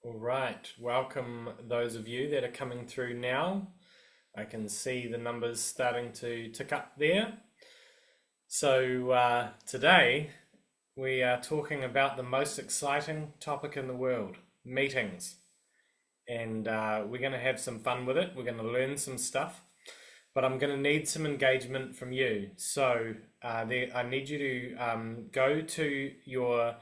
All right, welcome those of you that are coming through now. I can see the numbers starting to tick up there. So today we are talking about the most exciting topic in the world, meetings. And we're going to have some fun with it. We're going to learn some stuff, but I'm going to need some engagement from you. So I need you to go to your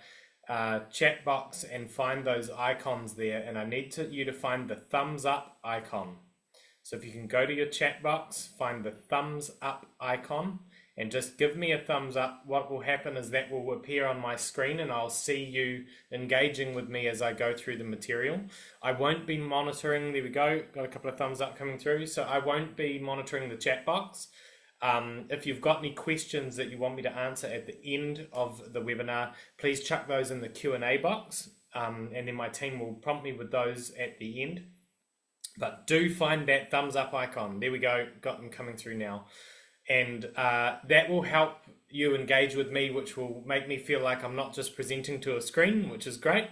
chat box and find those icons there, and I need you to find the thumbs up icon. So if you can go to your chat box, find the thumbs up icon and just give me a thumbs up. What will happen is that will appear on my screen and I'll see you engaging with me as I go through the material. I won't be monitoring, there we go, got a couple of thumbs up coming through. So I won't be monitoring the chat box. If you've got any questions that you want me to answer at the end of the webinar, please chuck those in the Q&A box, and then my team will prompt me with those at the end. But do find that thumbs up icon. There we go, got them coming through now. And that will help you engage with me, which will make me feel like I'm not just presenting to a screen, which is great.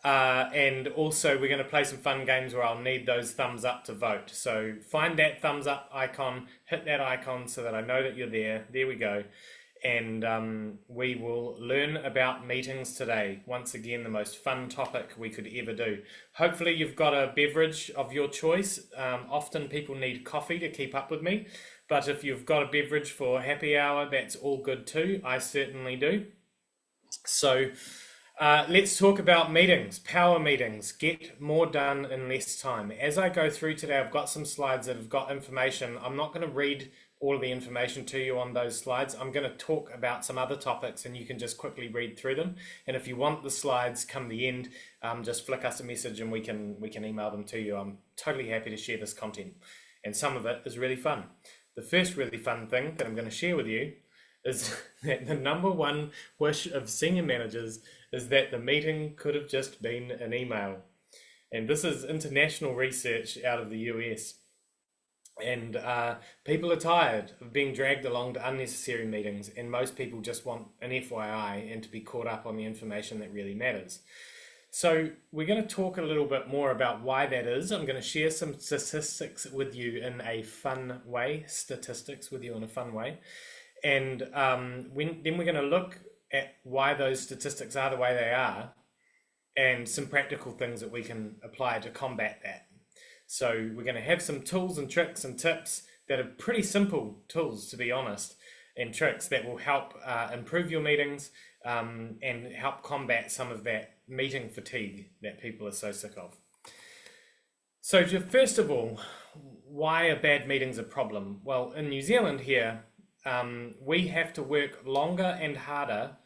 And also we're going to play some fun games where I'll need those thumbs up to vote. So find that thumbs up icon, hit that icon so that I know that you're there. There we go. And we will learn about meetings today. Once again, the most fun topic we could ever do. Hopefully you've got a beverage of your choice. Often people need coffee to keep up with me, but if you've got a beverage for happy hour, that's all good too. I certainly do. So let's talk about meetings, power meetings, get more done in less time. As I go through today, I've got some slides that have got information. I'm not going to read all of the information to you on those slides. I'm going to talk about some other topics and you can just quickly read through them. And if you want the slides come the end, just flick us a message and we can email them to you. I'm totally happy to share this content. And some of it is really fun. The first really fun thing that I'm going to share with you is that the number one wish of senior managers is that the meeting could have just been an email. And this is international research out of the US. And people are tired of being dragged along to unnecessary meetings, and most people just want an FYI and to be caught up on the information that really matters. So we're going to talk a little bit more about why that is. I'm going to share some statistics with you in a fun way, And then we're going to look at why those statistics are the way they are and some practical things that we can apply to combat that. So we're going to have some tools and tricks and tips that are pretty simple tools, to be honest, and tricks that will help improve your meetings and help combat some of that meeting fatigue that people are so sick of. So first of all, why are bad meetings a problem? Well, in New Zealand here, we have to work longer and harder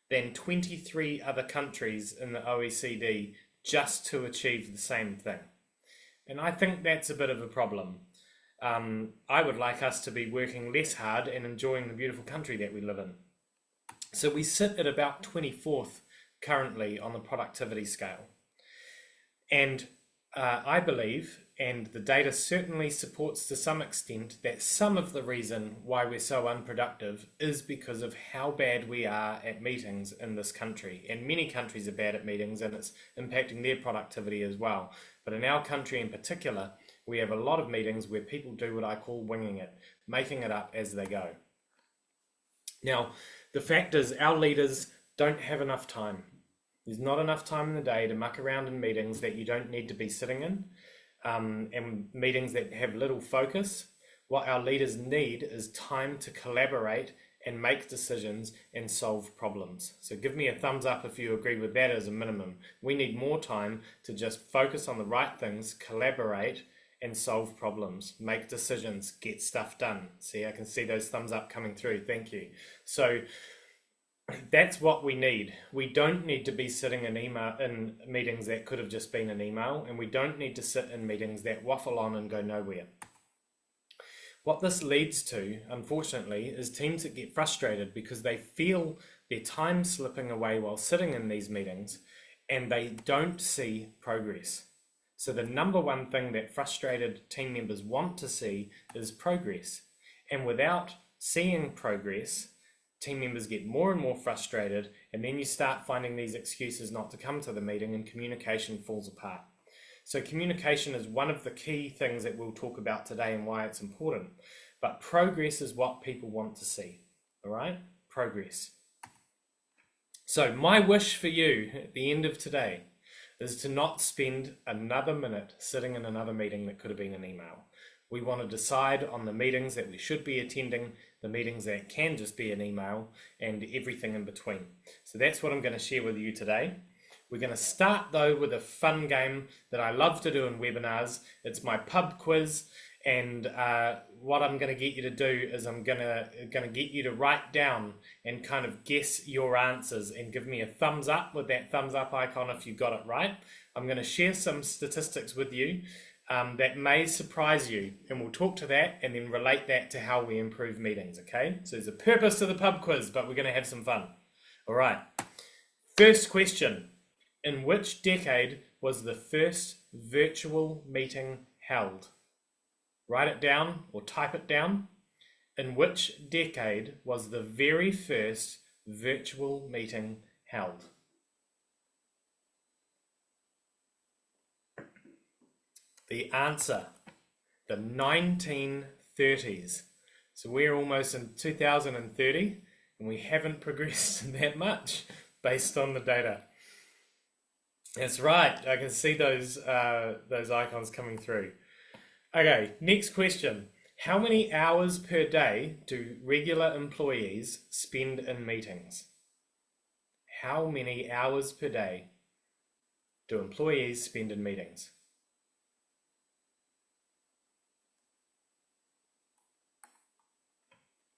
than 23 other countries in the OECD just to achieve the same thing. And I think that's a bit of a problem. I would like us to be working less hard and enjoying the beautiful country that we live in. So we sit at about 24th currently on the productivity scale. And I believe, and the data certainly supports to some extent, that some of the reason why we're so unproductive is because of how bad we are at meetings in this country. And many countries are bad at meetings and it's impacting their productivity as well. But in our country in particular, we have a lot of meetings where people do what I call winging it, making it up as they go. Now, the fact is our leaders don't have enough time. There's not enough time in the day to muck around in meetings that you don't need to be sitting in, and meetings that have little focus. What our leaders need is time to collaborate and make decisions and solve problems. So give me a thumbs up if you agree with that as a minimum. We need more time to just focus on the right things, collaborate and solve problems, make decisions, get stuff done. See, I can see those thumbs up coming through. Thank you. So that's what we need. We don't need to be sitting in meetings that could have just been an email, and we don't need to sit in meetings that waffle on and go nowhere. What this leads to, unfortunately, is teams that get frustrated because they feel their time slipping away while sitting in these meetings and they don't see progress. So the number one thing that frustrated team members want to see is progress. And without seeing progress, team members get more and more frustrated, and then you start finding these excuses not to come to the meeting, and communication falls apart. So communication is one of the key things that we'll talk about today and why it's important. But progress is what people want to see, all right? Progress. So my wish for you at the end of today is to not spend another minute sitting in another meeting that could have been an email. We want to decide on the meetings that we should be attending, the meetings that can just be an email, and everything in between. So that's what I'm going to share with you today. We're going to start though with a fun game that I love to do in webinars. It's my pub quiz, and what I'm going to get you to do is I'm going to get you to write down and kind of guess your answers and give me a thumbs up with that thumbs up icon if you got it right. I'm going to share some statistics with you that may surprise you, and we'll talk to that and then relate that to how we improve meetings, okay? So there's a purpose to the pub quiz, but we're going to have some fun. All right, first question. In which decade was the first virtual meeting held? Write it down or type it down. In which decade was the very first virtual meeting held? The answer, the 1930s. So we're almost in 2030 and we haven't progressed that much based on the data. That's right. I can see those icons coming through. Okay, next question. How many hours per day do regular employees spend in meetings? How many hours per day do employees spend in meetings?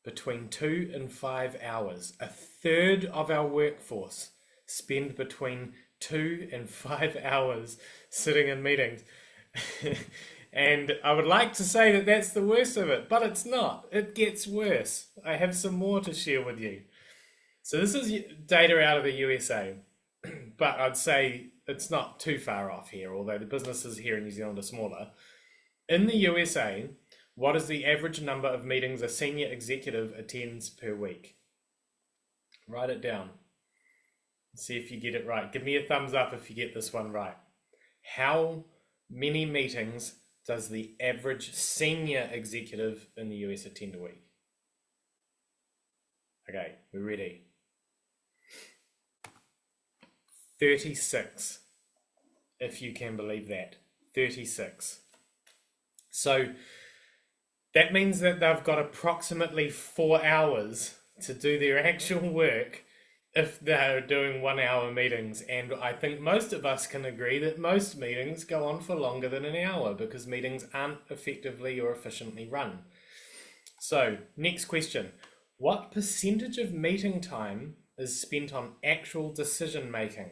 Between 2 and 5 hours. A third of our workforce spend between 2 and 5 hours sitting in meetings. And I would like to say that that's the worst of it, but it's not. It gets worse. I have some more to share with you. So this is data out of the USA, but I'd say it's not too far off here, although the businesses here in New Zealand are smaller. In the USA, what is the average number of meetings a senior executive attends per week? Write it down. See if you get it right. Give me a thumbs up if you get this one right. How many meetings does the average senior executive in the US attend a week? Okay, we're ready. 36, if you can believe that. 36. So that means that they've got approximately 4 hours to do their actual work if they're doing 1 hour meetings. And I think most of us can agree that most meetings go on for longer than an hour because meetings aren't effectively or efficiently run. So next question. What percentage of meeting time is spent on actual decision making?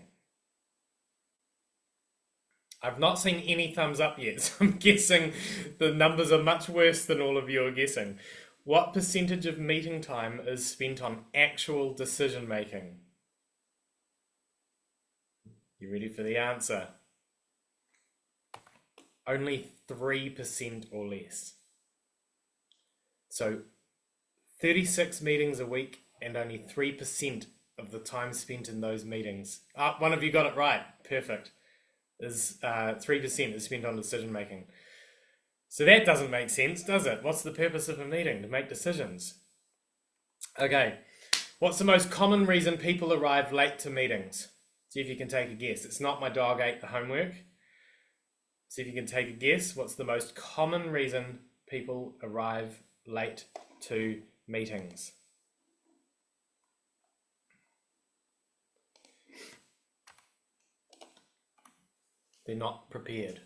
I've not seen any thumbs up yet, so I'm guessing the numbers are much worse than all of you are guessing. What percentage of meeting time is spent on actual decision making? You ready for the answer? Only 3% or less. So 36 meetings a week and only 3% of the time spent in those meetings. One of you got it right. Perfect. Is 3% is spent on decision making. So that doesn't make sense, does it? What's the purpose of a meeting? To make decisions. Okay, what's the most common reason people arrive late to meetings? See if you can take a guess. It's not my dog ate the homework. See if you can take a guess. What's the most common reason people arrive late to meetings? They're not prepared.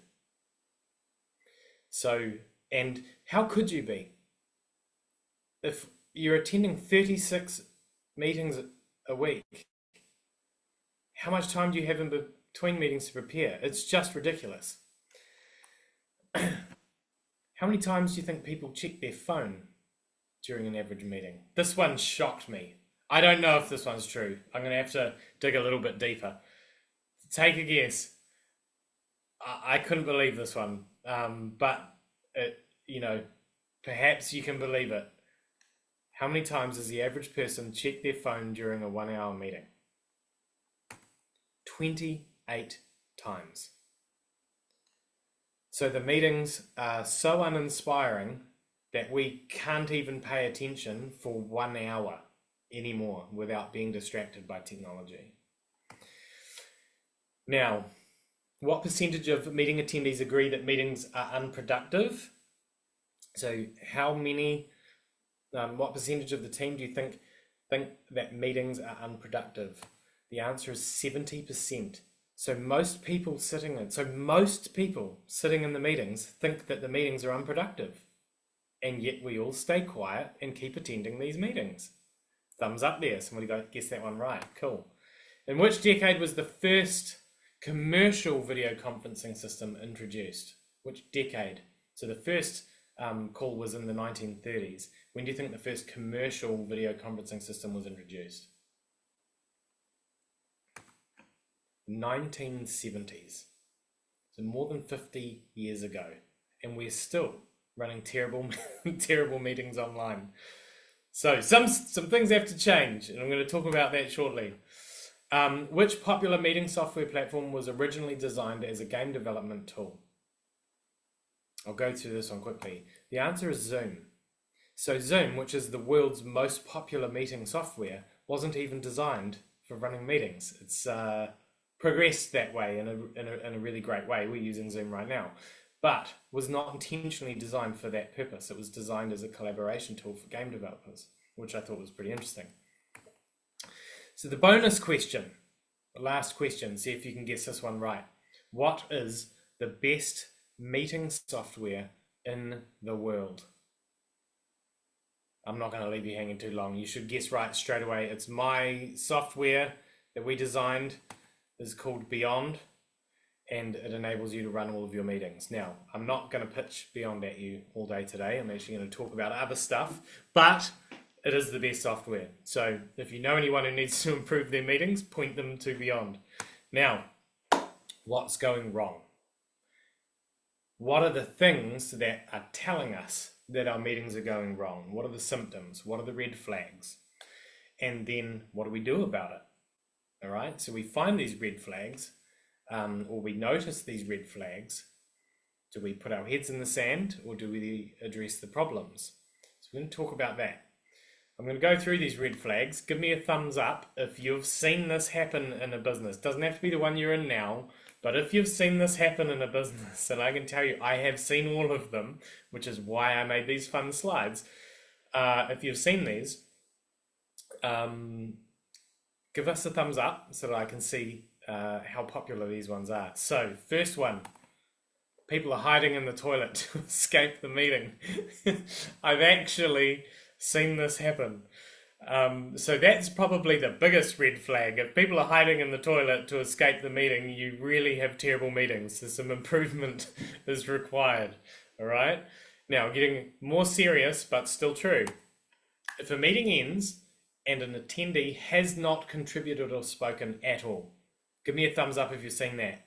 So, and how could you be? If you're attending 36 meetings a week, how much time do you have in between meetings to prepare? It's just ridiculous. How many times do you think people check their phone during an average meeting? This one shocked me. I don't know if this one's true. I'm going to have to dig a little bit deeper. Take a guess. I couldn't believe this one, but perhaps you can believe it. How many times does the average person check their phone during a 1 hour meeting? 28 times. So the meetings are so uninspiring that we can't even pay attention for 1 hour anymore without being distracted by technology. Now, what percentage of meeting attendees agree that meetings are unproductive? So how many, what percentage of the team do you think that meetings are unproductive? The answer is 70%. So most people sitting in the meetings think that the meetings are unproductive. And yet we all stay quiet and keep attending these meetings. Thumbs up there. Somebody guessed that one right. Cool. In which decade was the first commercial video conferencing system introduced? Which decade? So the first call was in the 1930s. When do you think the first commercial video conferencing system was introduced? 1970s. So more than 50 years ago. And we're still running terrible meetings online. So some things have to change, and I'm going to talk about that shortly. Which popular meeting software platform was originally designed as a game development tool? I'll go through this one quickly. The answer is Zoom. So Zoom, which is the world's most popular meeting software, wasn't even designed for running meetings. It's progressed that way in a really great way. We're using Zoom right now, but was not intentionally designed for that purpose. It was designed as a collaboration tool for game developers, which I thought was pretty interesting. So the bonus question, the last question, see if you can guess this one right. What is the best meeting software in the world? I'm not going to leave you hanging too long. You should guess right straight away. It's my software that we designed. Is called Beyond, and it enables you to run all of your meetings. Now, I'm not going to pitch Beyond at you all day today. I'm actually going to talk about other stuff, but it is the best software. So if you know anyone who needs to improve their meetings, point them to Beyond. Now, what's going wrong? What are the things that are telling us that our meetings are going wrong? What are the symptoms? What are the red flags? And then what do we do about it? All right, so we find these red flags, or we notice these red flags. Do we put our heads in the sand, or do we address the problems? So we're going to talk about that. I'm going to go through these red flags. Give me a thumbs up if you've seen this happen in a business. Doesn't have to be the one you're in now, but if you've seen this happen in a business, and I can tell you I have seen all of them, which is why I made these fun slides. If you've seen these, give us a thumbs up so that I can see how popular these ones are. So, first one, people are hiding in the toilet to escape the meeting. I've actually seen this happen. So that's probably the biggest red flag. If people are hiding in the toilet to escape the meeting, you really have terrible meetings. So some improvement is required. All right? Now, getting more serious, but still true. If a meeting ends and an attendee has not contributed or spoken at all, give me a thumbs up if you've seen that.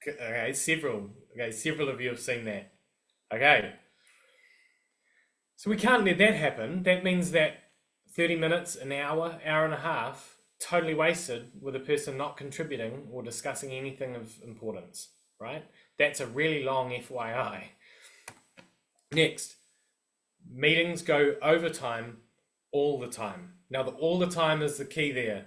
Okay, several of you have seen that. Okay. So we can't let that happen. That means that 30 minutes, an hour, hour and a half, totally wasted with a person not contributing or discussing anything of importance, right? That's a really long FYI. Next, meetings go overtime all the time. Now, the all the time is the key there.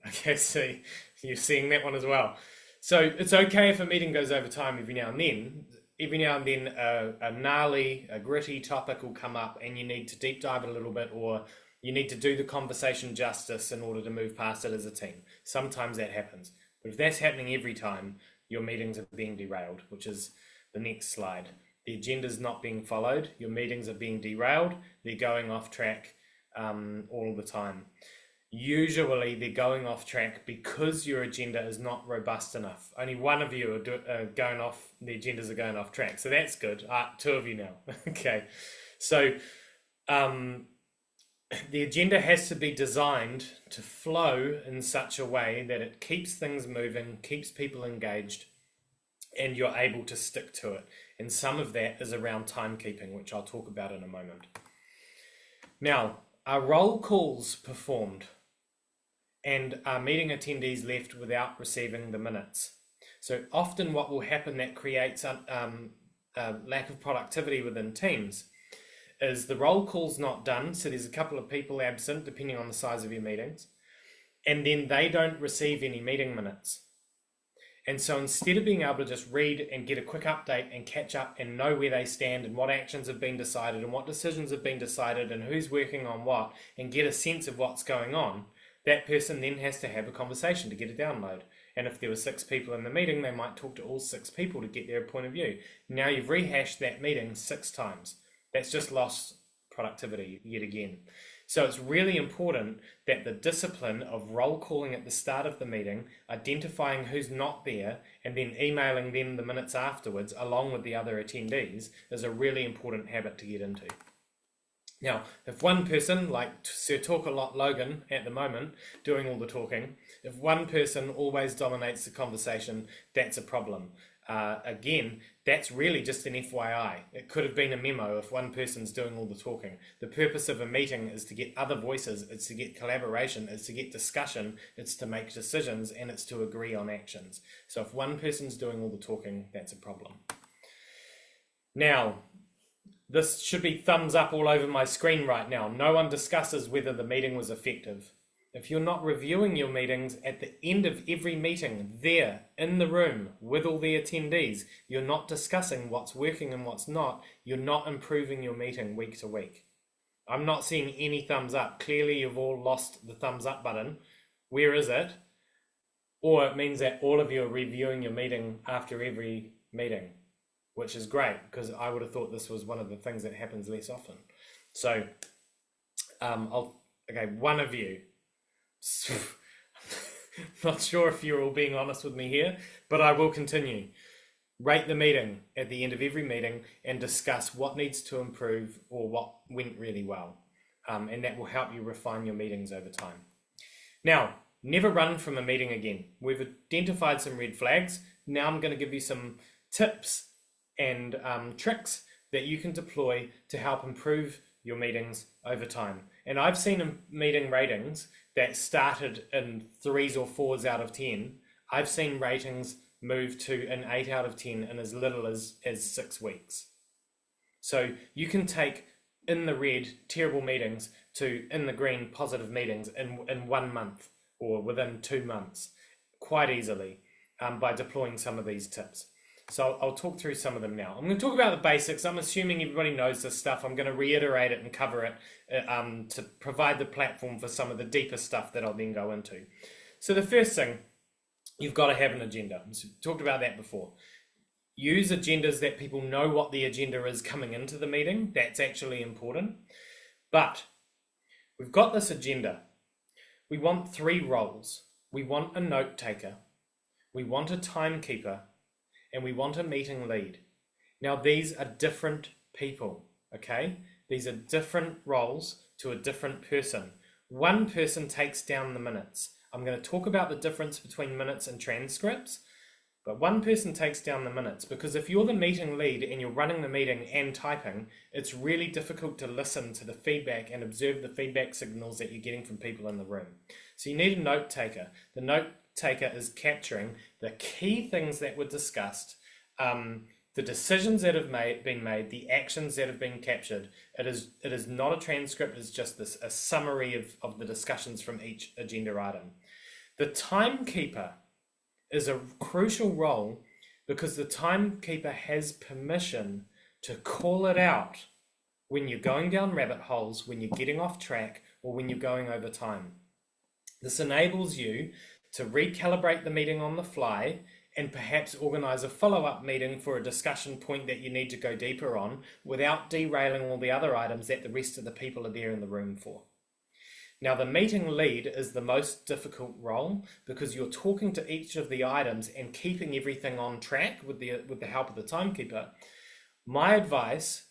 Okay, see, you're seeing that one as well. So it's okay if a meeting goes over time every now and then. Every now and then a gnarly, a gritty topic will come up and you need to deep dive it a little bit, or you need to do the conversation justice in order to move past it as a team. Sometimes that happens. But if that's happening every time, your meetings are being derailed, which is the next slide. The agenda's not being followed. Your meetings are being derailed. They're going off track all the time. Usually they're going off track because your agenda is not robust enough. Only one of you are going off, the agendas are going off track. So that's good. Two of you now. Okay. So the agenda has to be designed to flow in such a way that it keeps things moving, keeps people engaged, and you're able to stick to it. And some of that is around timekeeping, which I'll talk about in a moment. Now, are roll calls performed? And are meeting attendees left without receiving the minutes? So often what will happen that creates a lack of productivity within teams is the roll call's not done, so there's a couple of people absent depending on the size of your meetings, and then they don't receive any meeting minutes. And so instead of being able to just read and get a quick update and catch up and know where they stand and what actions have been decided and what decisions have been decided and who's working on what and get a sense of what's going on, that person then has to have a conversation to get a download. And if there were 6 people in the meeting, they might talk to all 6 people to get their point of view. Now you've rehashed that meeting 6 times. That's just lost productivity yet again. So it's really important that the discipline of roll calling at the start of the meeting, identifying who's not there, and then emailing them the minutes afterwards along with the other attendees is a really important habit to get into. Now, if one person, like Sir Talk-A-Lot Logan at the moment, doing all the talking, if one person always dominates the conversation, that's a problem. Again, that's really just an FYI. It could have been a memo if one person's doing all the talking. The purpose of a meeting is to get other voices, it's to get collaboration, it's to get discussion, it's to make decisions, and it's to agree on actions. So if one person's doing all the talking, that's a problem. Now, this should be thumbs up all over my screen right now. No one discusses whether the meeting was effective. If you're not reviewing your meetings at the end of every meeting, there, in the room, with all the attendees, you're not discussing what's working and what's not, you're not improving your meeting week to week. I'm not seeing any thumbs up. Clearly, you've all lost the thumbs up button. Where is it? Or it means that all of you are reviewing your meeting after every meeting, which is great, because I would have thought this was one of the things that happens less often. So, okay, one of you, not sure if you're all being honest with me here, but I will continue. Rate the meeting at the end of every meeting and discuss what needs to improve or what went really well. And that will help you refine your meetings over time. Now, never run from a meeting again. We've identified some red flags. Now I'm going to give you some tips and tricks that you can deploy to help improve your meetings over time. And I've seen meeting ratings that started in 3s or 4s out of 10. I've seen ratings move to an 8 out of 10 in as little as 6 weeks. So you can take in the red terrible meetings to in the green positive meetings in 1 month or within 2 months quite easily by deploying some of these tips. So I'll talk through some of them now. I'm going to talk about the basics. I'm assuming everybody knows this stuff. I'm going to reiterate it and cover it to provide the platform for some of the deeper stuff that I'll then go into. So the first thing, you've got to have an agenda. So we talked about that before. Use agendas that people know what the agenda is coming into the meeting. That's actually important. But we've got this agenda. We want 3 roles. We want a note taker. We want a timekeeper. And we want a meeting lead. Now, these are different people, okay? These are different roles to a different person. One person takes down the minutes. I'm going to talk about the difference between minutes and transcripts, but one person takes down the minutes because if you're the meeting lead and you're running the meeting and typing, it's really difficult to listen to the feedback and observe the feedback signals that you're getting from people in the room. So you need a note taker. The note taker is capturing the key things that were discussed, the decisions that have been made, the actions that have been captured. It is not a transcript, it's just a summary of the discussions from each agenda item. The timekeeper is a crucial role because the timekeeper has permission to call it out when you're going down rabbit holes, when you're getting off track, or when you're going over time. This enables you to recalibrate the meeting on the fly and perhaps organize a follow-up meeting for a discussion point that you need to go deeper on without derailing all the other items that the rest of the people are there in the room for. Now, the meeting lead is the most difficult role because you're talking to each of the items and keeping everything on track with the help of the timekeeper. My advice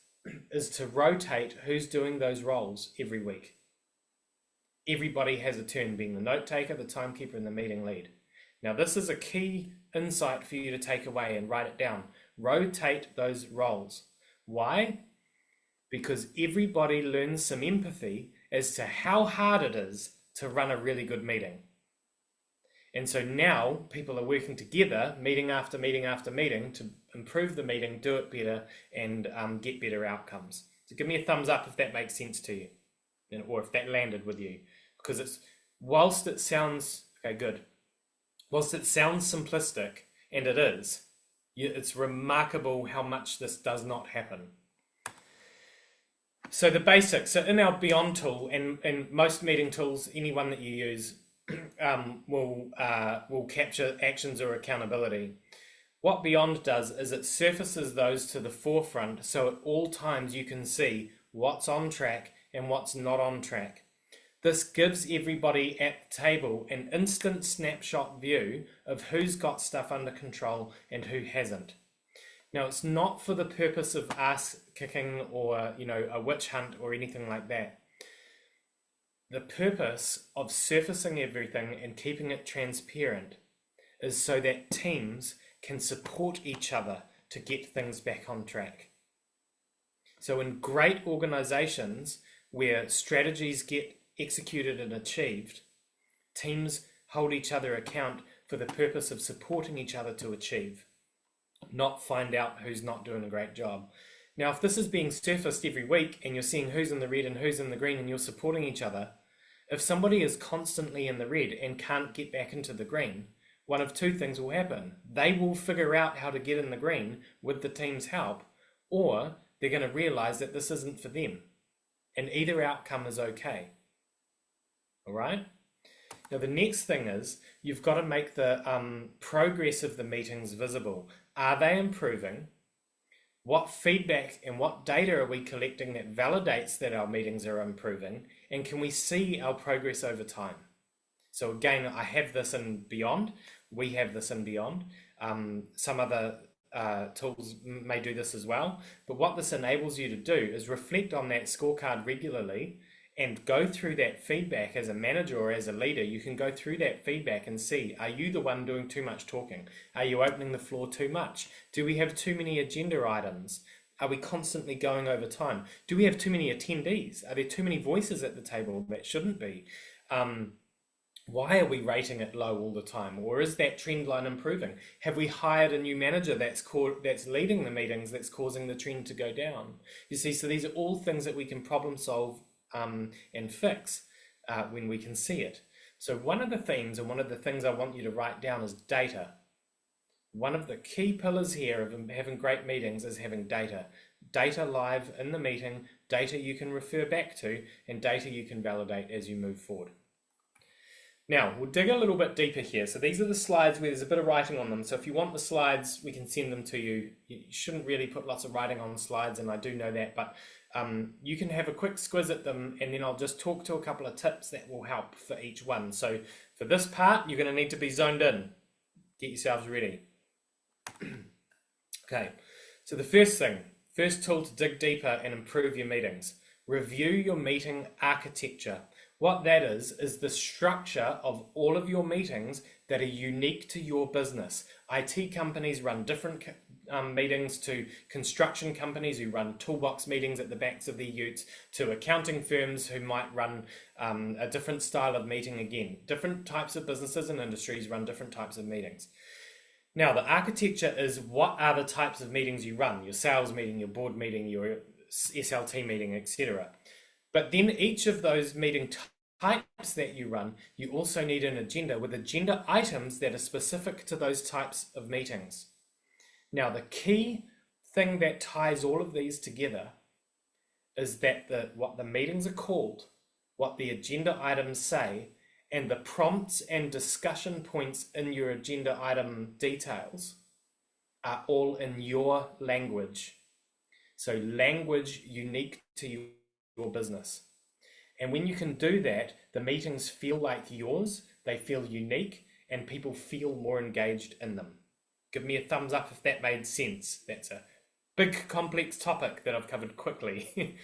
is to rotate who's doing those roles every week. Everybody has a turn, being the note taker, the timekeeper, and the meeting lead. Now, this is a key insight for you to take away and write it down. Rotate those roles. Why? Because everybody learns some empathy as to how hard it is to run a really good meeting. And so now people are working together, meeting after meeting after meeting, to improve the meeting, do it better, and get better outcomes. So give me a thumbs up if that makes sense to you, or if that landed with you. Because whilst it sounds, okay, good. Whilst it sounds simplistic, and it is, it's remarkable how much this does not happen. So the basics, so in our Beyond tool, and most meeting tools, anyone that you use, will capture actions or accountability. What Beyond does is it surfaces those to the forefront, so at all times you can see what's on track and what's not on track. This gives everybody at the table an instant snapshot view of who's got stuff under control and who hasn't. Now, it's not for the purpose of ass kicking or, a witch hunt or anything like that. The purpose of surfacing everything and keeping it transparent is so that teams can support each other to get things back on track. So in great organizations where strategies get executed and achieved, teams hold each other account for the purpose of supporting each other to achieve, not find out who's not doing a great job. Now, if this is being surfaced every week and you're seeing who's in the red and who's in the green and you're supporting each other, if somebody is constantly in the red and can't get back into the green, one of two things will happen. They will figure out how to get in the green with the team's help, or they're going to realize that this isn't for them. And either outcome is okay. All right? Now, the next thing is you've got to make the progress of the meetings visible. Are they improving? What feedback and what data are we collecting that validates that our meetings are improving? And can we see our progress over time? So again, I have this in Beyond. We have this in Beyond. Some other tools may do this as well. But what this enables you to do is reflect on that scorecard regularly and go through that feedback as a manager or as a leader. You can go through that feedback and see, are you the one doing too much talking? Are you opening the floor too much? Do we have too many agenda items? Are we constantly going over time? Do we have too many attendees? Are there too many voices at the table that shouldn't be? Why are we rating it low all the time? Or is that trend line improving? Have we hired a new manager that's leading the meetings that's causing the trend to go down? You see, so these are all things that we can problem solve and fix when we can see it. So one of the themes and one of the things I want you to write down is data. One of the key pillars here of having great meetings is having data. Data live in the meeting, data you can refer back to, and data you can validate as you move forward. Now, we'll dig a little bit deeper here. So these are the slides where there's a bit of writing on them. So if you want the slides, we can send them to you. You shouldn't really put lots of writing on the slides, and I do know that, but you can have a quick squiz at them, and then I'll just talk to a couple of tips that will help for each one. So for this part, you're going to need to be zoned in. Get yourselves ready. Okay, so the first tool to dig deeper and improve your meetings. Review your meeting architecture. What that is the structure of all of your meetings that are unique to your business. IT companies run different meetings to construction companies who run toolbox meetings at the backs of their utes, to accounting firms who might run a different style of meeting again. Different types of businesses and industries run different types of meetings. Now, the architecture is what are the types of meetings you run, your sales meeting, your board meeting, your SLT meeting, etc. But then each of those meeting types that you run, you also need an agenda with agenda items that are specific to those types of meetings. Now, the key thing that ties all of these together is that what the meetings are called, what the agenda items say, and the prompts and discussion points in your agenda item details are all in your language. So language unique to your business. And when you can do that, the meetings feel like yours, they feel unique, and people feel more engaged in them. Give me a thumbs up if that made sense. That's a big, complex topic that I've covered quickly.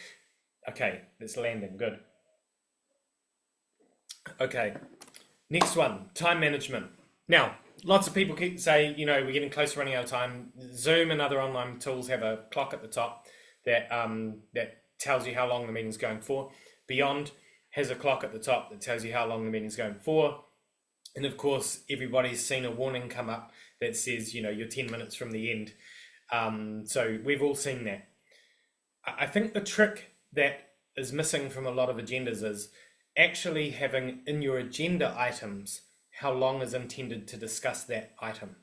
Okay, that's landing, good. Okay, next one, time management. Now, lots of people keep say, we're getting close to running out of time. Zoom and other online tools have a clock at the top that tells you how long the meeting's going for. Beyond, has a clock at the top that tells you how long the meeting's going for. And of course, everybody's seen a warning come up that says, you know, you're 10 minutes from the end. So we've all seen that. I think the trick that is missing from a lot of agendas is actually having in your agenda items how long is intended to discuss that item.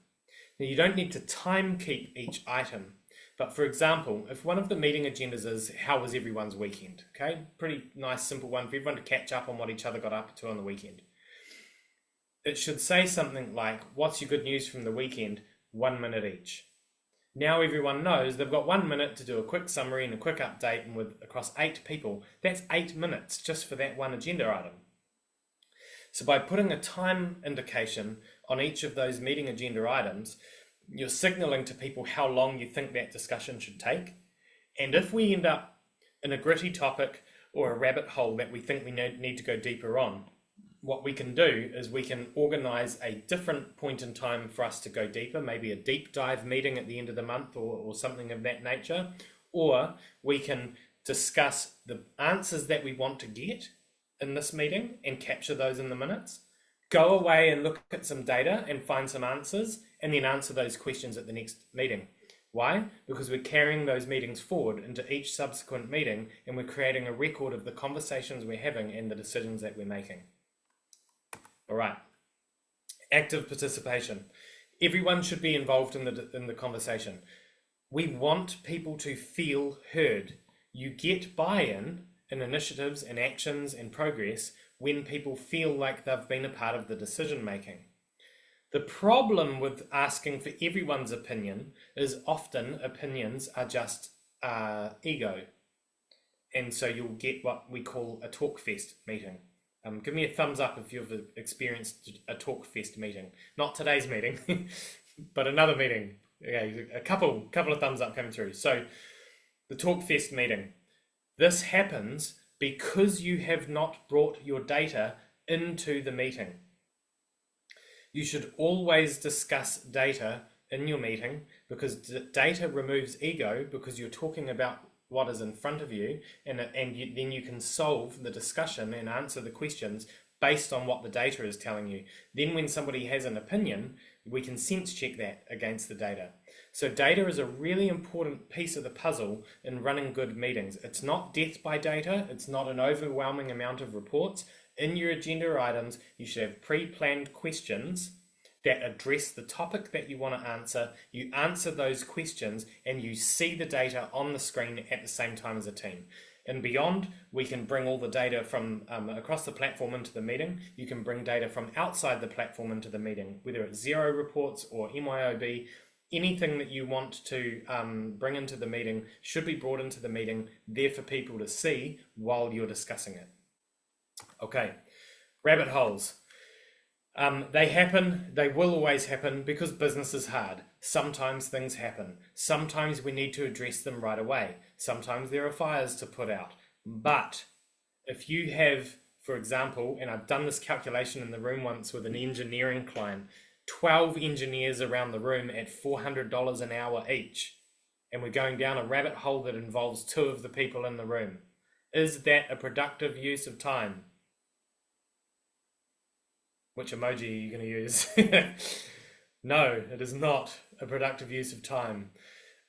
Now, you don't need to time keep each item, but for example, if one of the meeting agendas is how was everyone's weekend, okay, pretty nice simple one for everyone to catch up on what each other got up to on the weekend. It should say something like, what's your good news from the weekend, 1 minute each. Now everyone knows they've got 1 minute to do a quick summary and a quick update, and with across 8 people, that's 8 minutes just for that one agenda item. So by putting a time indication on each of those meeting agenda items, you're signaling to people how long you think that discussion should take. And if we end up in a gritty topic or a rabbit hole that we think we need to go deeper on, what we can do is we can organize a different point in time for us to go deeper, maybe a deep dive meeting at the end of the month or something of that nature, or we can discuss the answers that we want to get in this meeting and capture those in the minutes, go away and look at some data and find some answers, and then answer those questions at the next meeting. Why? Because we're carrying those meetings forward into each subsequent meeting, and we're creating a record of the conversations we're having and the decisions that we're making. All right, active participation. Everyone should be involved in the conversation. We want people to feel heard. You get buy-in in initiatives and actions and progress when people feel like they've been a part of the decision making. The problem with asking for everyone's opinion is often opinions are just ego. And so you'll get what we call a talk fest meeting. Give me a thumbs up if you've experienced a talk fest meeting. Not today's meeting, but another meeting. Okay, a couple of thumbs up coming through. So the talk fest meeting. This happens because you have not brought your data into the meeting. You should always discuss data in your meeting, because data removes ego, because you're talking about what is in front of you, and then you can solve the discussion and answer the questions based on what the data is telling you. Then when somebody has an opinion, we can sense check that against the data. So data is a really important piece of the puzzle in running good meetings. It's not death by data. It's not an overwhelming amount of reports. In your agenda items, you should have pre-planned questions that address the topic that you want to answer. You answer those questions and you see the data on the screen at the same time as a team. And beyond, we can bring all the data from across the platform into the meeting. You can bring data from outside the platform into the meeting, whether it's Zero reports or MYOB. Anything that you want to bring into the meeting should be brought into the meeting, there for people to see while you're discussing it. Okay, rabbit holes. They happen, they will always happen, because business is hard. Sometimes things happen. Sometimes we need to address them right away. Sometimes there are fires to put out. But if you have, for example, and I've done this calculation in the room once with an engineering client, 12 engineers around the room at $400 an hour each, and we're going down a rabbit hole that involves 2 of the people in the room. Is that a productive use of time? Which emoji are you going to use? No, it is not a productive use of time.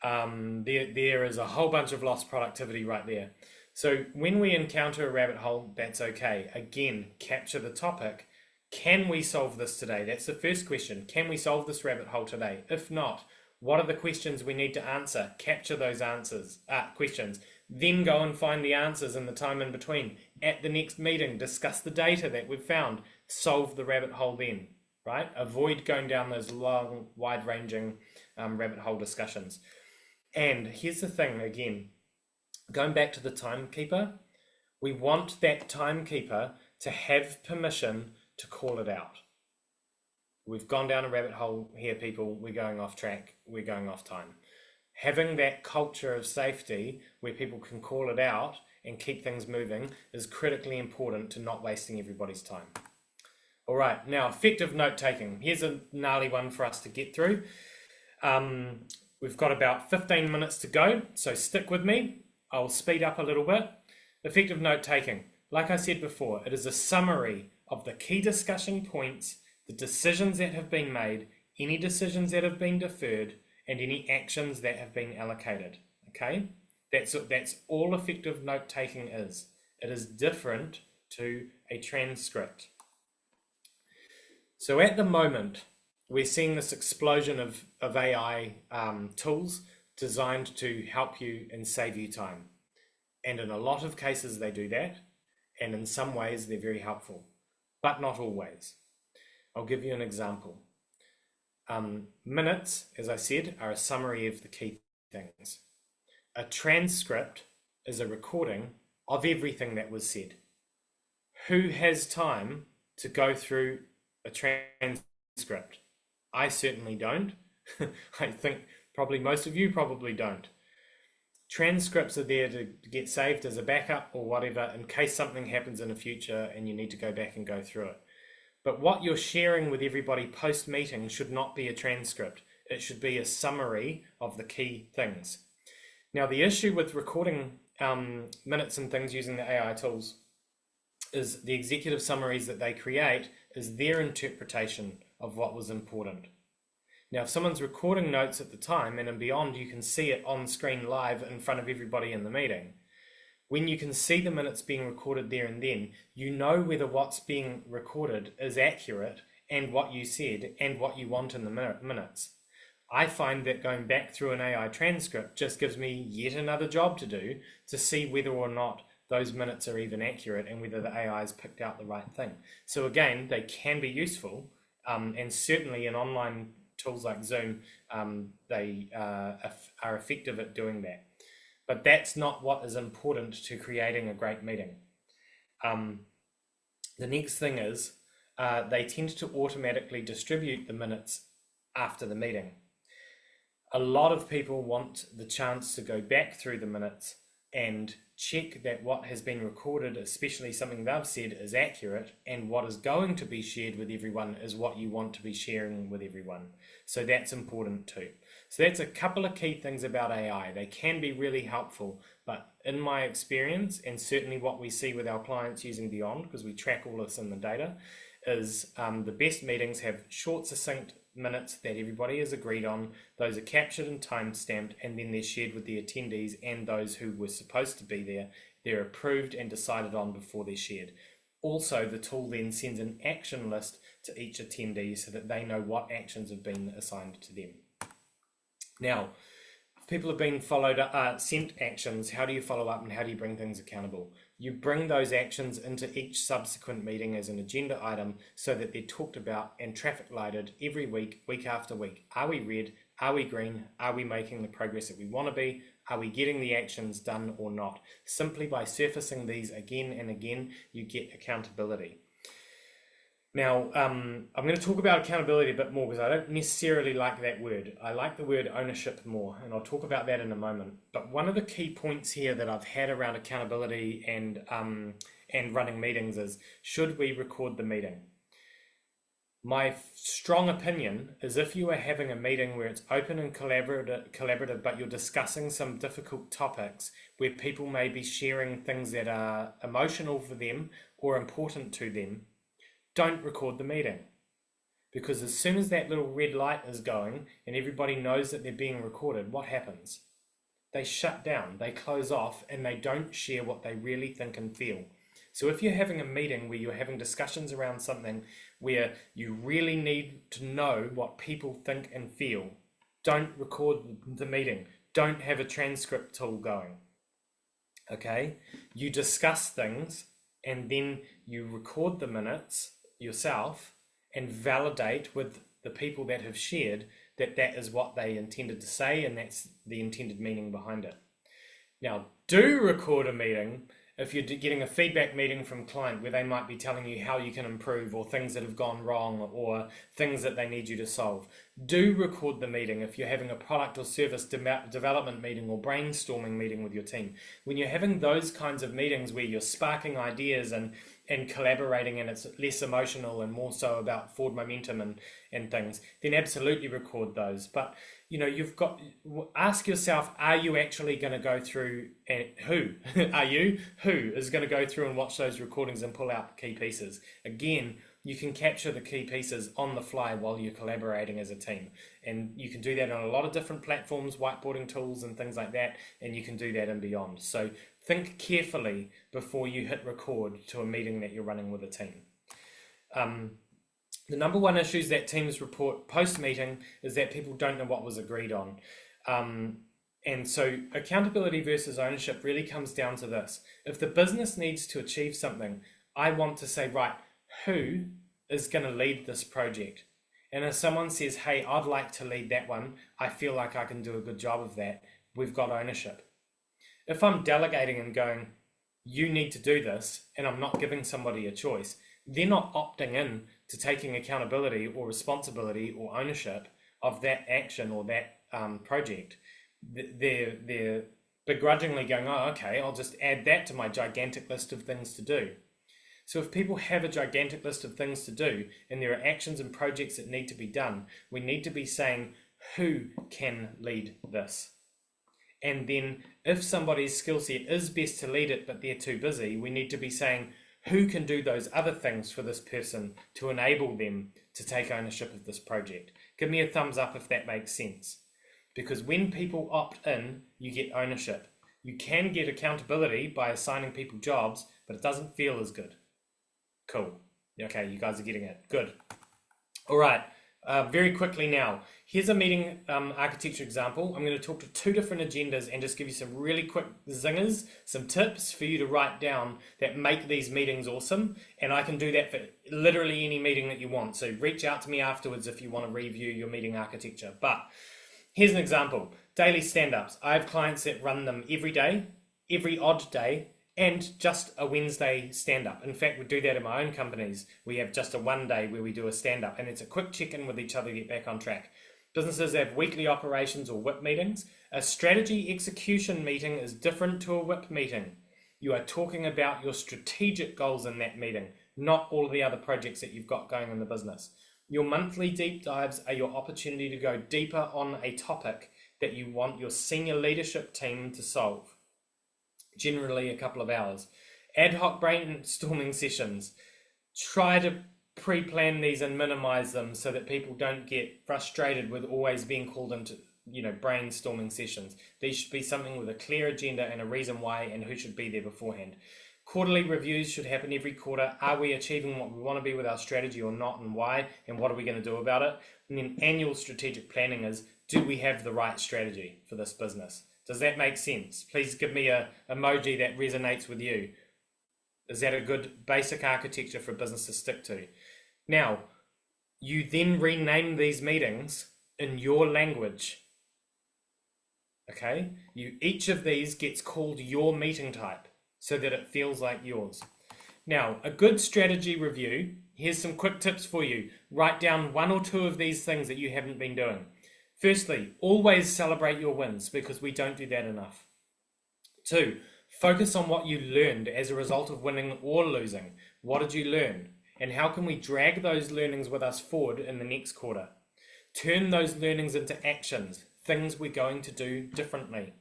There is a whole bunch of lost productivity right there. So when we encounter a rabbit hole, that's okay. Again, capture the topic. Can we solve this today? That's the first question. Can we solve this rabbit hole today? If not, what are the questions we need to answer? Capture those questions. Then go and find the answers in the time in between. At the next meeting, discuss the data that we've found. Solve the rabbit hole then, right? Avoid going down those long, wide-ranging rabbit hole discussions. And here's the thing, again, going back to the timekeeper, we want that timekeeper to have permission to call it out. We've gone down a rabbit hole here, people. We're going off track. We're going off time. Having that culture of safety where people can call it out and keep things moving is critically important to not wasting everybody's time. All right, now effective note-taking. Here's a gnarly one for us to get through. We've got about 15 minutes to go, so stick with me. I'll speed up a little bit. Effective note-taking. like I said before, it is a summary of the key discussion points, the decisions that have been made, any decisions that have been deferred, and any actions that have been allocated. Okay? That's all effective note-taking is. It is different to a transcript. So at the moment, we're seeing this explosion of AI tools designed to help you and save you time. And in a lot of cases, they do that. And in some ways, they're very helpful, but not always. I'll give you an example. Minutes, as I said, are a summary of the key things. A transcript is a recording of everything that was said. Who has time to go through a transcript? I certainly don't. I think probably most of you probably don't. Transcripts are there to get saved as a backup or whatever in case something happens in the future and you need to go back and go through it. But what you're sharing with everybody post-meeting should not be a transcript. It should be a summary of the key things. Now, the issue with recording minutes and things using the AI tools is the executive summaries that they create is their interpretation of what was important. Now, if someone's recording notes at the time and beyond, you can see it on screen live in front of everybody in the meeting. When you can see the minutes being recorded there and then, you know whether what's being recorded is accurate and what you said and what you want in the minutes. I find that going back through an AI transcript just gives me yet another job to do to see whether or not those minutes are even accurate and whether the AI has picked out the right thing. So again, they can be useful, and certainly in online tools like Zoom, they are effective at doing that. But that's not what is important to creating a great meeting. The next thing is they tend to automatically distribute the minutes after the meeting. A lot of people want the chance to go back through the minutes and check that what has been recorded, especially something they've said, is accurate, and what is going to be shared with everyone is what you want to be sharing with everyone. So that's important too. So that's a couple of key things about AI. They can be really helpful, but in my experience, and certainly what we see with our clients using Beyond, because we track all this in the data, is the best meetings have short, succinct minutes that everybody has agreed on. Those are captured and time stamped, and then they're shared with the attendees and those who were supposed to be there. They're approved and decided on before they're shared. Also, the tool then sends an action list to each attendee so that they know what actions have been assigned to them. Now, if people have been sent actions, how do you follow up and how do you bring things accountable? You bring those actions into each subsequent meeting as an agenda item so that they're talked about and traffic lighted every week, week after week. Are we red? Are we green? Are we making the progress that we want to be? Are we getting the actions done or not? Simply by surfacing these again and again, you get accountability. Now, I'm going to talk about accountability a bit more because I don't necessarily like that word. I like the word ownership more, and I'll talk about that in a moment. But one of the key points here that I've had around accountability and running meetings is, should we record the meeting? My strong opinion is if you are having a meeting where it's open and collaborative, but you're discussing some difficult topics where people may be sharing things that are emotional for them or important to them, don't record the meeting. Because as soon as that little red light is going and everybody knows that they're being recorded, what happens? They shut down, they close off, and they don't share what they really think and feel. So if you're having a meeting where you're having discussions around something where you really need to know what people think and feel, don't record the meeting. Don't have a transcript tool going. Okay? You discuss things and then you record the minutes yourself and validate with the people that have shared that that is what they intended to say and that's the intended meaning behind it. Now, do record a meeting if you're getting a feedback meeting from a client where they might be telling you how you can improve or things that have gone wrong or things that they need you to solve. Do record the meeting if you're having a product or service development meeting or brainstorming meeting with your team. When you're having those kinds of meetings where you're sparking ideas and and collaborating, and it's less emotional and more so about forward momentum and things, then absolutely record those. But you've got, ask yourself, are you actually going to go through, and who is going to go through and watch those recordings and pull out the key pieces? Again, you can capture the key pieces on the fly while you're collaborating as a team. And you can do that on a lot of different platforms, whiteboarding tools and things like that, and you can do that and beyond. So think carefully before you hit record to a meeting that you're running with a team. The number one issues that teams report post-meeting is that people don't know what was agreed on. And so accountability versus ownership really comes down to this. If the business needs to achieve something, I want to say, right, who is going to lead this project? And if someone says, hey, I'd like to lead that one, I feel like I can do a good job of that, we've got ownership. If I'm delegating and going, you need to do this, and I'm not giving somebody a choice, they're not opting in to taking accountability or responsibility or ownership of that action or that project. They're begrudgingly going, oh, okay, I'll just add that to my gigantic list of things to do. So if people have a gigantic list of things to do and there are actions and projects that need to be done, we need to be saying, who can lead this? And then if somebody's skill set is best to lead it, but they're too busy, we need to be saying, who can do those other things for this person to enable them to take ownership of this project? Give me a thumbs up if that makes sense. Because when people opt in, you get ownership. You can get accountability by assigning people jobs, but it doesn't feel as good. Cool. Okay, you guys are getting it. Good. All right. Very quickly now, here's a meeting architecture example. I'm going to talk to two different agendas and just give you some really quick zingers, some tips for you to write down that make these meetings awesome. And I can do that for literally any meeting that you want. So reach out to me afterwards if you want to review your meeting architecture. But here's an example. Daily stand-ups. I have clients that run them every day, every odd day, and just a Wednesday stand-up. In fact, we do that in my own companies. We have just a one day where we do a stand-up, and it's a quick check-in with each other to get back on track. Businesses have weekly operations or WIP meetings. A strategy execution meeting is different to a WIP meeting. You are talking about your strategic goals in that meeting, not all of the other projects that you've got going in the business. Your monthly deep dives are your opportunity to go deeper on a topic that you want your senior leadership team to solve. Generally a couple of hours. Ad hoc brainstorming sessions. Try to pre-plan these and minimize them so that people don't get frustrated with always being called into brainstorming sessions. These should be something with a clear agenda and a reason why and who should be there beforehand. Quarterly reviews should happen every quarter. Are we achieving what we want to be with our strategy or not, and why, and what are we going to do about it? And then annual strategic planning is, do we have the right strategy for this business? Does that make sense? Please give me a emoji that resonates with you. Is that a good basic architecture for a business to stick to? Now, you then rename these meetings in your language. Okay? Each of these gets called your meeting type so that it feels like yours. Now, a good strategy review, here's some quick tips for you. Write down one or two of these things that you haven't been doing. Firstly, always celebrate your wins because we don't do that enough. 2, focus on what you learned as a result of winning or losing. What did you learn? And how can we drag those learnings with us forward in the next quarter? Turn those learnings into actions, things we're going to do differently.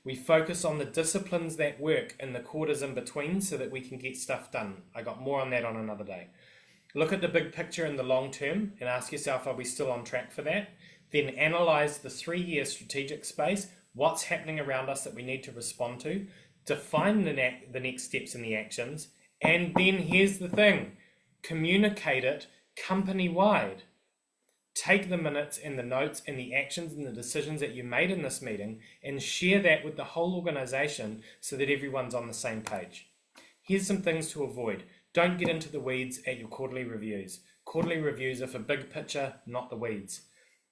We focus on the disciplines that work in the quarters in between so that we can get stuff done. I got more on that on another day. Look at the big picture in the long term and ask yourself, are we still on track for that? Then analyze the 3-year strategic space, what's happening around us that we need to respond to, define the next steps in the actions, and then here's the thing, communicate it company-wide. Take the minutes and the notes and the actions and the decisions that you made in this meeting and share that with the whole organization so that everyone's on the same page. Here's some things to avoid. Don't get into the weeds at your quarterly reviews. Quarterly reviews are for big picture, not the weeds.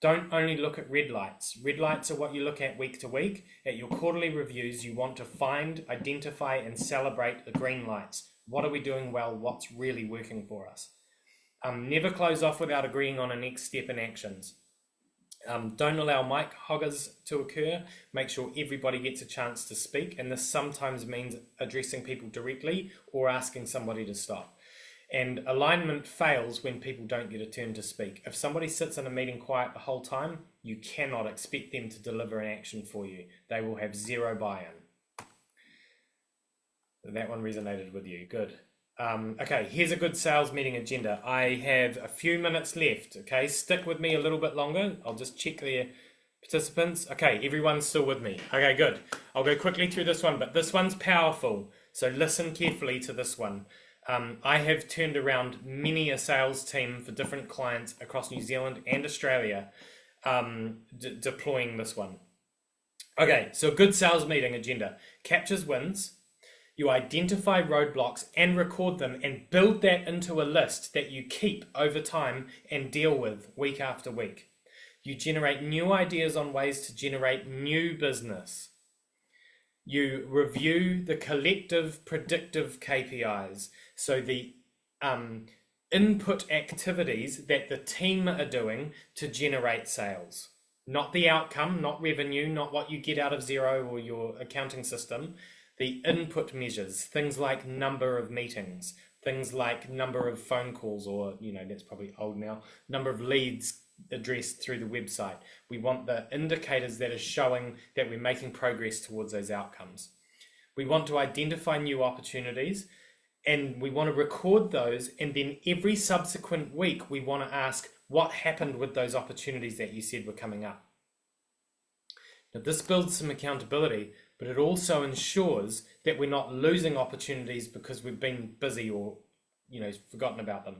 Don't only look at red lights. Red lights are what you look at week to week. At your quarterly reviews, you want to find, identify, and celebrate the green lights. What are we doing well? What's really working for us? Never close off without agreeing on a next step in actions. Don't allow mic hoggers to occur. Make sure everybody gets a chance to speak, and this sometimes means addressing people directly or asking somebody to stop. And alignment fails when people don't get a turn to speak. If somebody sits in a meeting quiet the whole time, you cannot expect them to deliver an action for you. They will have zero buy-in. That one resonated with you. Good. Okay, here's a good sales meeting agenda. I have a few minutes left. Okay, stick with me a little bit longer. I'll just check the participants. Okay, everyone's still with me. Okay, good. I'll go quickly through this one, but this one's powerful. So listen carefully to this one. I have turned around many a sales team for different clients across New Zealand and Australia, deploying this one. Okay, so a good sales meeting agenda captures wins. You identify roadblocks and record them and build that into a list that you keep over time and deal with week after week. You generate new ideas on ways to generate new business. You review the collective predictive KPIs. So the input activities that the team are doing to generate sales. Not the outcome, not revenue, not what you get out of Xero or your accounting system. The input measures, things like number of meetings, things like number of phone calls, or, that's probably old now, number of leads addressed through the website. We want the indicators that are showing that we're making progress towards those outcomes. We want to identify new opportunities, and we want to record those, and then every subsequent week we want to ask what happened with those opportunities that you said were coming up. Now, this builds some accountability, but it also ensures that we're not losing opportunities because we've been busy or, forgotten about them.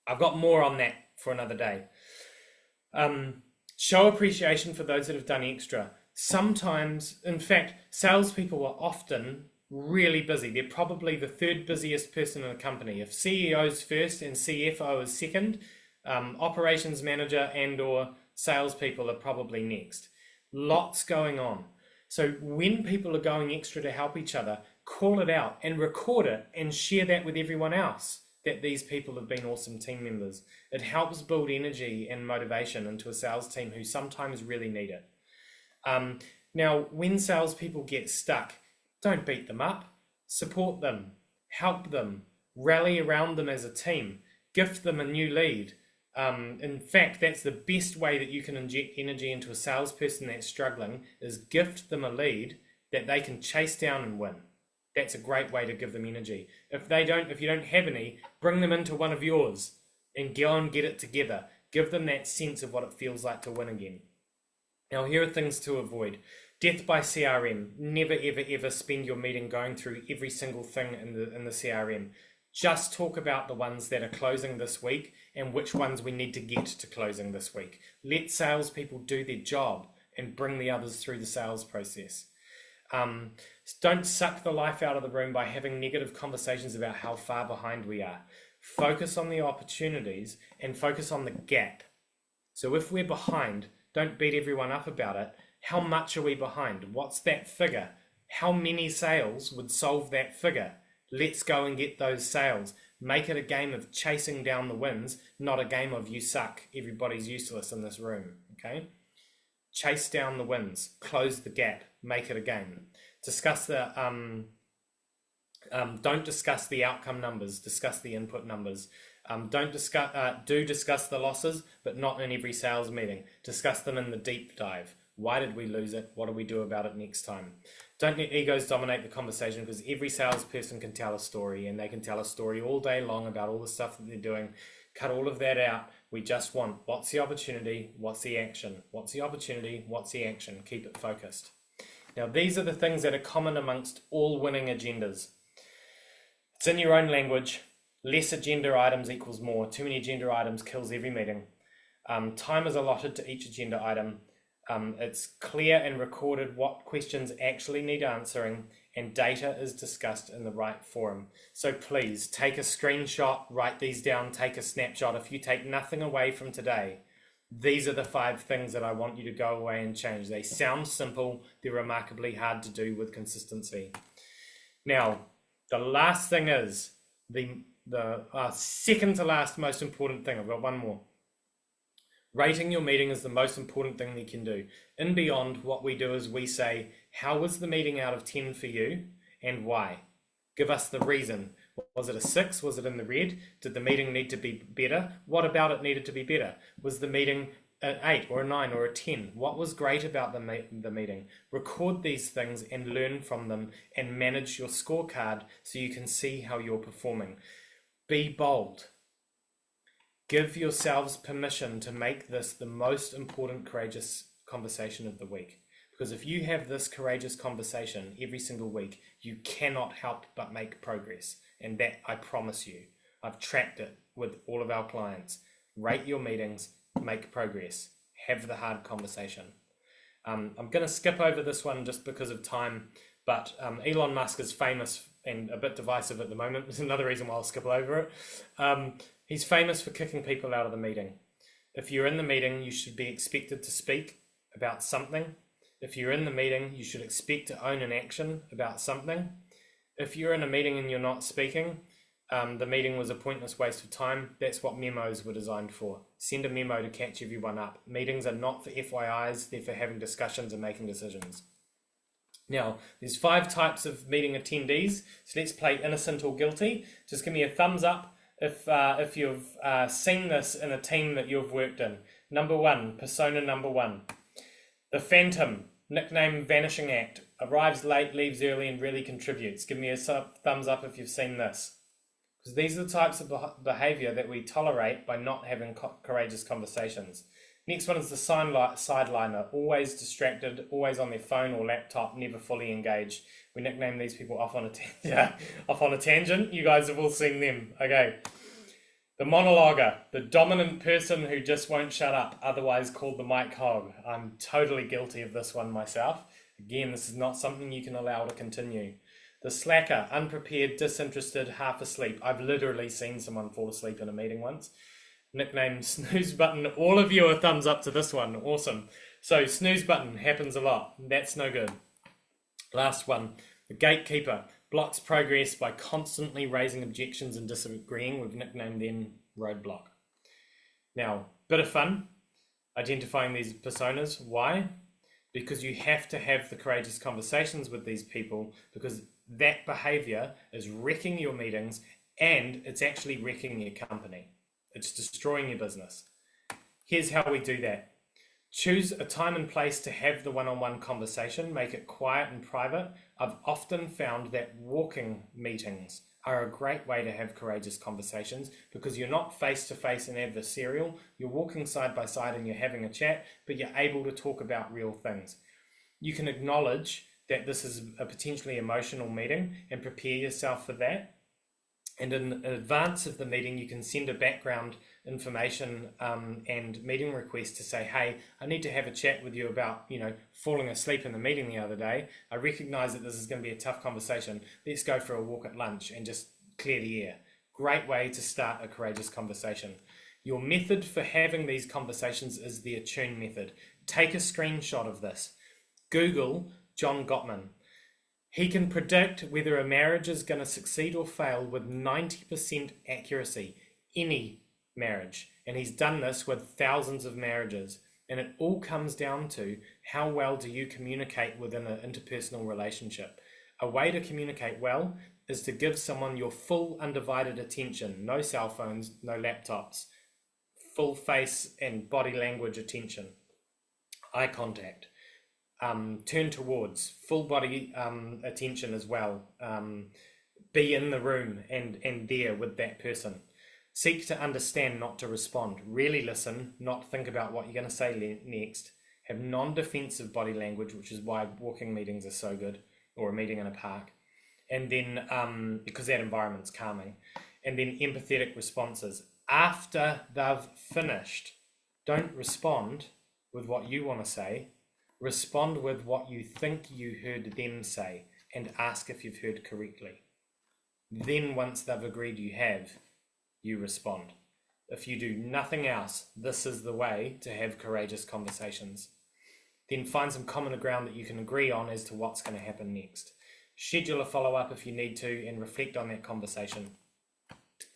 I've got more on that for another day. Show appreciation for those that have done extra. Sometimes, in fact, salespeople are often really busy. They're probably the third busiest person in the company. If CEO's first and CFO is second, operations manager and or salespeople are probably next. Lots going on. So when people are going extra to help each other, call it out and record it and share that with everyone else, that these people have been awesome team members. It helps build energy and motivation into a sales team who sometimes really need it. Now, when salespeople get stuck, don't beat them up, support them, help them, rally around them as a team, gift them a new lead. In fact, that's the best way that you can inject energy into a salesperson that's struggling, is gift them a lead that they can chase down and win. That's a great way to give them energy. If you don't have any, bring them into one of yours and go and get it together. Give them that sense of what it feels like to win again. Now, here are things to avoid. Death by CRM. Never, ever, ever spend your meeting going through every single thing in the CRM. Just talk about the ones that are closing this week and which ones we need to get to closing this week. Let salespeople do their job and bring the others through the sales process. Don't suck the life out of the room by having negative conversations about how far behind we are. Focus on the opportunities and focus on the gap. So if we're behind, don't beat everyone up about it. How much are we behind? What's that figure? How many sales would solve that figure? Let's go and get those sales. Make it a game of chasing down the wins, not a game of you suck, everybody's useless in this room, okay? Chase down the wins, close the gap, make it a game. Discuss the, don't discuss the outcome numbers, discuss the input numbers. Do discuss the losses, but not in every sales meeting. Discuss them in the deep dive. Why did we lose it? What do we do about it next time? Don't let egos dominate the conversation, because every salesperson can tell a story, and they can tell a story all day long about all the stuff that they're doing. Cut all of that out. We just want, what's the opportunity? What's the action? What's the opportunity? What's the action? Keep it focused. Now, these are the things that are common amongst all winning agendas. It's in your own language. Less agenda items equals more. Too many agenda items kills every meeting. Time is allotted to each agenda item. It's clear and recorded what questions actually need answering, and data is discussed in the right forum. So please take a screenshot, write these down, take a snapshot. If you take nothing away from today, these are the 5 things that I want you to go away and change. They sound simple, they're remarkably hard to do with consistency. Now, the last thing is the second to last most important thing. I've got one more. Rating your meeting is the most important thing you can do. In Beyond, what we do is we say, how was the meeting out of 10 for you and why? Give us the reason. Was it a 6? Was it in the red? Did the meeting need to be better? What about it needed to be better? Was the meeting an 8 or a 9 or a 10? What was great about the meeting? Record these things and learn from them and manage your scorecard so you can see how you're performing. Be bold. Give yourselves permission to make this the most important courageous conversation of the week. Because if you have this courageous conversation every single week, you cannot help but make progress. And that, I promise you, I've tracked it with all of our clients. Rate your meetings, make progress, have the hard conversation. I'm going to skip over this one just because of time, but Elon Musk is famous and a bit divisive at the moment. There's another reason why I'll skip over it. He's famous for kicking people out of the meeting. If you're in the meeting, you should be expected to speak about something. If you're in the meeting, you should expect to own an action about something. If you're in a meeting and you're not speaking, the meeting was a pointless waste of time. That's what memos were designed for. Send a memo to catch everyone up. Meetings are not for FYIs, they're for having discussions and making decisions. Now, there's 5 types of meeting attendees, so let's play innocent or guilty. Just give me a thumbs up if you've seen this in a team that you've worked in. Number 1, persona number 1. The Phantom, nickname Vanishing Act, arrives late, leaves early, and really contributes. Give me a thumbs up if you've seen this. Because these are the types of behavior that we tolerate by not having courageous conversations. Next one is the sideliner, always distracted, always on their phone or laptop, never fully engaged. We nickname these people off on a tangent. You guys have all seen them. Okay. The monologuer, the dominant person who just won't shut up, otherwise called the mic hog. I'm totally guilty of this one myself. Again, this is not something you can allow to continue. The slacker, unprepared, disinterested, half asleep. I've literally seen someone fall asleep in a meeting once. Nickname snooze button. All of you are thumbs up to this one. Awesome. So snooze button happens a lot. That's no good. Last one. The gatekeeper blocks progress by constantly raising objections and disagreeing. We've nicknamed them roadblock. Now, bit of fun identifying these personas. Why? Because you have to have the courageous conversations with these people, because that behavior is wrecking your meetings and it's actually wrecking your company. It's destroying your business. Here's how we do that. Choose a time and place to have the one-on-one conversation. Make it quiet and private. I've often found that walking meetings are a great way to have courageous conversations because you're not face-to-face and adversarial. You're walking side by side and you're having a chat, but you're able to talk about real things. You can acknowledge that this is a potentially emotional meeting and prepare yourself for that. And in advance of the meeting, you can send a background information and meeting request to say, hey, I need to have a chat with you about, falling asleep in the meeting the other day. I recognize that this is going to be a tough conversation. Let's go for a walk at lunch and just clear the air. Great way to start a courageous conversation. Your method for having these conversations is the attune method. Take a screenshot of this. Google John Gottman. He can predict whether a marriage is going to succeed or fail with 90% accuracy, any marriage. And he's done this with thousands of marriages. And it all comes down to how well do you communicate within an interpersonal relationship. A way to communicate well is to give someone your full undivided attention. No cell phones, no laptops. Full face and body language attention. Eye contact. Turn towards, full body attention as well. Be in the room and there with that person. Seek to understand, not to respond. Really listen, not think about what you're going to say next. Have non-defensive body language, which is why walking meetings are so good, or a meeting in a park. And then, because that environment's calming. And then empathetic responses. After they've finished, don't respond with what you want to say. Respond with what you think you heard them say and ask if you've heard correctly. Then once they've agreed you have, you respond. If you do nothing else, this is the way to have courageous conversations. Then find some common ground that you can agree on as to what's going to happen next. Schedule a follow-up if you need to and reflect on that conversation.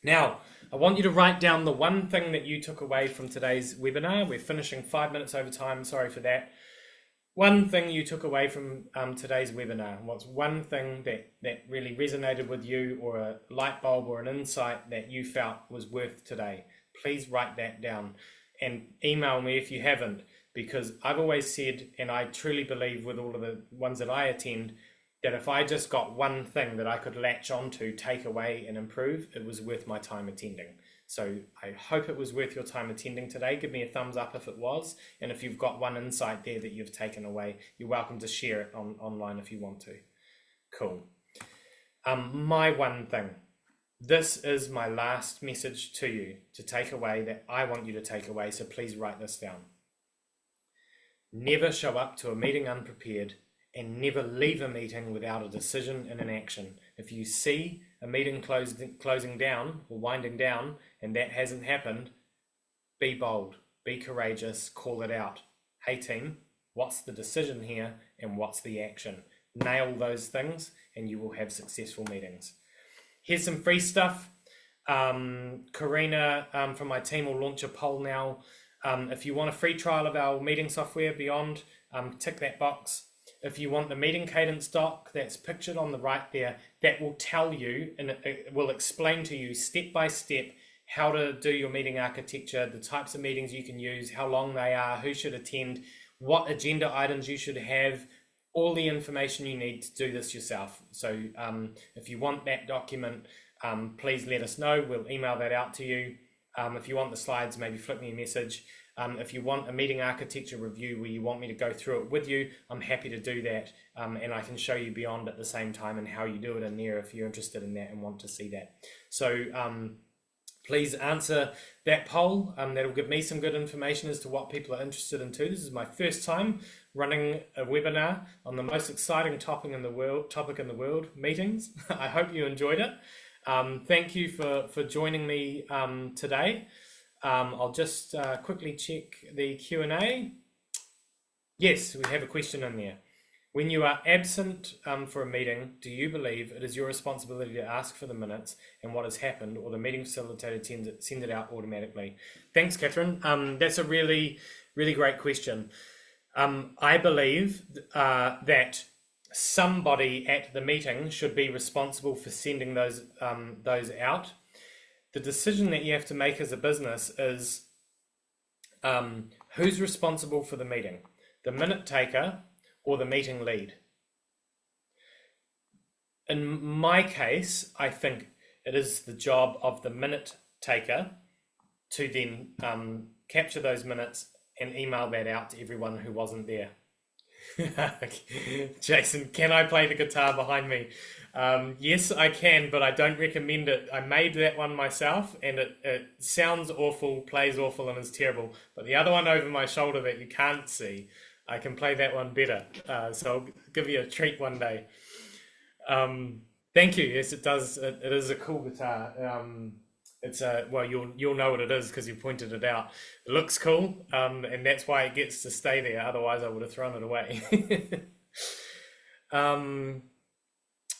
Now, I want you to write down the one thing that you took away from today's webinar. We're finishing 5 minutes over time. Sorry for that. One thing you took away from today's webinar. What's one thing that really resonated with you, or a light bulb or an insight that you felt was worth today? Please write that down and email me if you haven't, because I've always said, and I truly believe with all of the ones that I attend, that if I just got one thing that I could latch onto, take away and improve, it was worth my time attending. So I hope it was worth your time attending today. Give me a thumbs up if it was. And if you've got one insight there that you've taken away, you're welcome to share it online if you want to. Cool. My one thing. This is my last message to you to take away, that I want you to take away. So please write this down. Never show up to a meeting unprepared, and never leave a meeting without a decision and an action. If you see a meeting closing down or winding down and that hasn't happened, be bold, be courageous, call it out. Hey team, what's the decision here and what's the action? Nail those things and you will have successful meetings. Here's some free stuff. Karina from my team will launch a poll now. If you want a free trial of our meeting software Beyond, tick that box. If you want the meeting cadence doc that's pictured on the right there, that will tell you and it will explain to you step by step how to do your meeting architecture, the types of meetings you can use, how long they are, who should attend, what agenda items you should have, all the information you need to do this yourself. So if you want that document, please let us know. We'll email that out to you. If you want the slides, maybe flip me a message. If you want a meeting architecture review where you want me to go through it with you, I'm happy to do that. And I can show you Beyond at the same time and how you do it in there if you're interested in that and want to see that. So please answer that poll. That'll give me some good information as to what people are interested in too. This is my first time running a webinar on the most exciting topic in the world, meetings. I hope you enjoyed it. Thank you for joining me today. I'll just quickly check the Q&A. Yes, we have a question in there. When you are absent for a meeting, do you believe it is your responsibility to ask for the minutes and what has happened, or the meeting facilitator send it out automatically? Thanks, Catherine. That's a really, really great question. I believe that somebody at the meeting should be responsible for sending those out. The decision that you have to make as a business is who's responsible for the meeting, the minute taker or the meeting lead. In my case, I think it is the job of the minute taker to then capture those minutes and email that out to everyone who wasn't there. Jason, can I play the guitar behind me? Yes, I can, but I don't recommend it. I made that one myself, and it sounds awful, plays awful, and is terrible. But the other one over my shoulder that you can't see, I can play that one better. So I'll give you a treat one day. Thank you. Yes, it does. It is a cool guitar. It's well, you'll know what it is because you pointed it out. It looks cool, and that's why it gets to stay there. Otherwise, I would have thrown it away.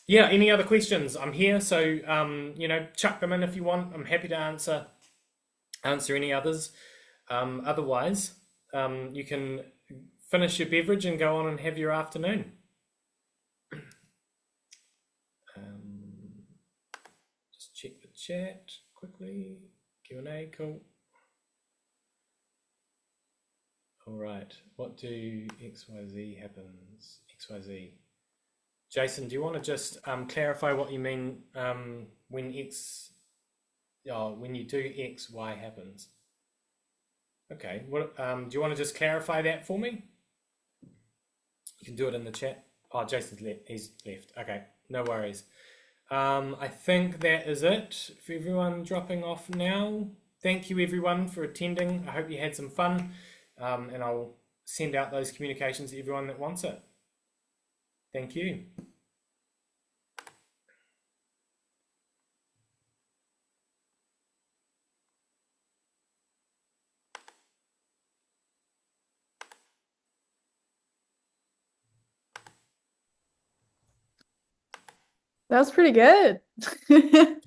Yeah. Any other questions? I'm here, so chuck them in if you want. I'm happy to answer any others. Otherwise, you can finish your beverage and go on and have your afternoon. Just check the chat quickly. Q&A, cool. All right, what do XYZ happens? XYZ. Jason, do you want to just clarify what you mean when you do X, Y happens? Okay, what do you want to just clarify that for me? You can do it in the chat. Oh, Jason's left. He's left. Okay, no worries. I think that is it for everyone dropping off now. Thank you everyone for attending. I hope you had some fun, and I'll send out those communications to everyone that wants it. Thank you. That was pretty good. You bad?